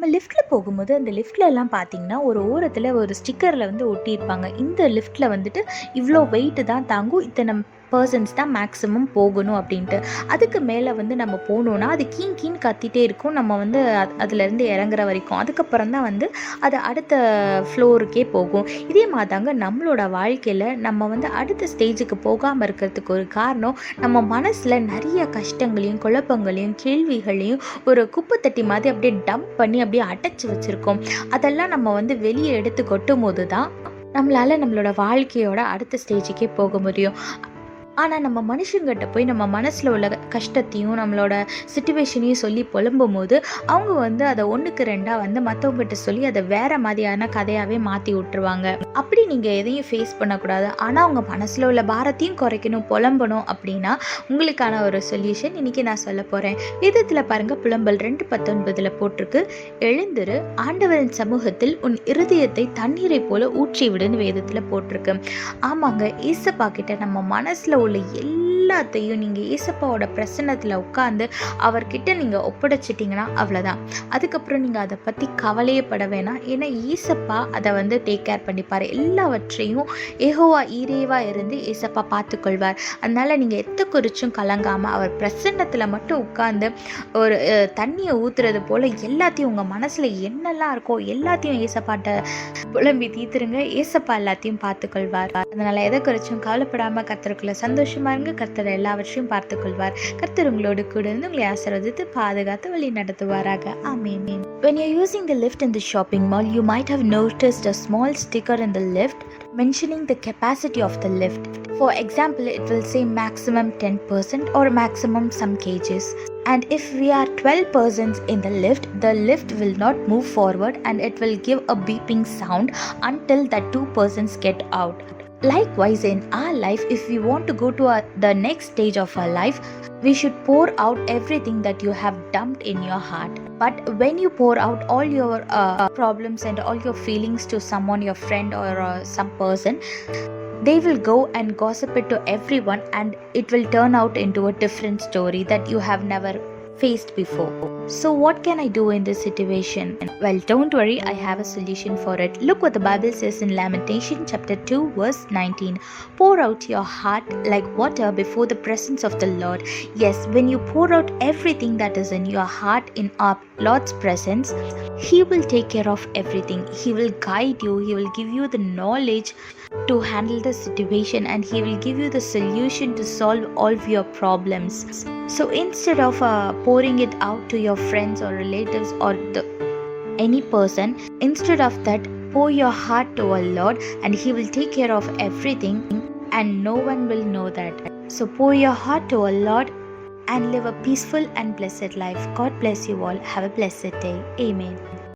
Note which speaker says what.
Speaker 1: நம்ம லிஃப்ட்டில் போகும்போது அந்த லிஃப்ட்ல எல்லாம் பார்த்தீங்கன்னா ஒரு ஓரத்தில் ஒரு ஸ்டிக்கரில் வந்து ஒட்டியிருப்பாங்க. இந்த லிஃப்ட்டில் வந்துட்டு இவ்வளோ வெயிட்டு தான் தாங்கும், இத்தனை பர்சன்ஸ் தான் மேக்ஸிமம் போகணும் அப்படின்ட்டு. அதுக்கு மேலே வந்து நம்ம போகணுன்னா அது கீன்னு கத்திட்டே இருக்கும், நம்ம வந்து அதுலேருந்து இறங்குற வரைக்கும். அதுக்கப்புறம் தான் வந்து அது அடுத்த ஃப்ளோருக்கே போகும். இதே மாதிரி தாங்க நம்மளோட வாழ்க்கையில் நம்ம வந்து அடுத்த ஸ்டேஜுக்கு போகாமல் இருக்கிறதுக்கு ஒரு காரணம், நம்ம மனசில் நிறைய கஷ்டங்களையும் குழப்பங்களையும் கேள்விகளையும் ஒரு குப்பை தட்டி மாதிரி அப்படியே டம்ப் பண்ணி அப்படியே அடைச்சி வச்சுருக்கோம். அதெல்லாம் நம்ம வந்து வெளியே எடுத்து கொட்டும் போது தான் நம்மளால் நம்மளோட வாழ்க்கையோட அடுத்த ஸ்டேஜுக்கே போக முடியும். ஆனால் நம்ம மனுஷங்கிட்ட போய் நம்ம மனசில் உள்ள கஷ்டத்தையும் நம்மளோட சிச்சுவேஷனையும் சொல்லி புலம்பும் போது அவங்க வந்து அதை 1க்கு 2 வந்து மற்றவங்ககிட்ட சொல்லி அதை வேறு மாதிரியான கதையாகவே மாற்றி விட்டுருவாங்க. அப்படி நீங்கள் எதையும் ஃபேஸ் பண்ணக்கூடாது. ஆனால் அவங்க மனசில் உள்ள பாரத்தையும் குறைக்கணும், புலம்பணும் அப்படின்னா உங்களுக்கான ஒரு சொல்யூஷன் இன்றைக்கி நான் சொல்ல போகிறேன். வேதத்தில் பாருங்கள், புலம்பல் 2:19 போட்டிருக்கு, எழுந்திரு, ஆண்டவரின் சமூகத்தில் உன் இருதயத்தை தண்ணீரை போல ஊற்றி விடுன்னு வேதத்தில் போட்டிருக்கு. ஆமாங்க, ஏசப்பா கிட்ட நம்ம மனசில் உள்ள எல்லாத்தையும் நீங்கள் ஏசப்பாவோட பிரசன்னத்தில் உட்காந்து அவர்கிட்ட நீங்கள் ஒப்படைச்சிட்டிங்கன்னா அவ்வளோதான். அதுக்கப்புறம் நீங்கள் அதை பற்றி கவலையே பட வேணாம். ஏன்னா ஏசப்பா அதை வந்து டேக் கேர் பண்ணிப்பார். எல்லாவற்றையும் யெகோவா ஈரேவா இருந்து ஏசப்பா பார்த்துக்கொள்வார். அதனால் நீங்கள் எத்த குறிச்சும் கலங்காமல் அவர் பிரசன்னத்தில் மட்டும் உட்காந்து ஒரு தண்ணியை ஊற்றுறது போல் எல்லாத்தையும் உங்கள் மனசில் என்னெல்லாம் இருக்கோ எல்லாத்தையும் ஏசப்பாட்ட புலம்பி தீத்துருங்க. ஏசப்பா எல்லாத்தையும் பார்த்துக்கொள்வார். அதனால் எதை குறிச்சும் கவலைப்படாமல் கர்த்தருக்குள்ள சந்தோஷமா இருங்க. கர்த்தர் எல்லாவற்றையும் பார்த்துக்கொள்வார். கர்த்தர் உங்களோடு கூட இருந்து உங்களை ஆசீர்வதித்து பாதுகாத்து வழி நடத்துவாராக. ஆமென். When you're using the lift in the shopping mall, you might have noticed a small sticker in the lift mentioning the capacity of the lift. For example, it will say maximum 10% or maximum some kgs. And if we are 12 persons in the lift will not move forward and it will give a beeping sound until the 2 persons get out. Likewise, in our life, if we want to go to the next stage of our life, we should pour out everything that you have dumped in your heart. But when you pour out all your problems and all your feelings to someone, your friend or some person, they will go and gossip it to everyone and it will turn out into a different story that you have never faced before. So what can I do in this situation? Well, don't worry, I have a solution for it. Look what the Bible says in Lamentation chapter 2 verse 19. Pour out your heart like water before the presence of the Lord. Yes, when you pour out everything that is in your heart in our Lord's presence, He will take care of everything. He will guide you. He will give you the knowledge to handle the situation and He will give you the solution to solve all of your problems. So instead of pouring it out to your friends or relatives or any person, instead of that, pour your heart to our Lord and He will take care of everything and no one will know that. So pour your heart to our Lord and live a peaceful and blessed life. God bless you all. Have a blessed day. Amen.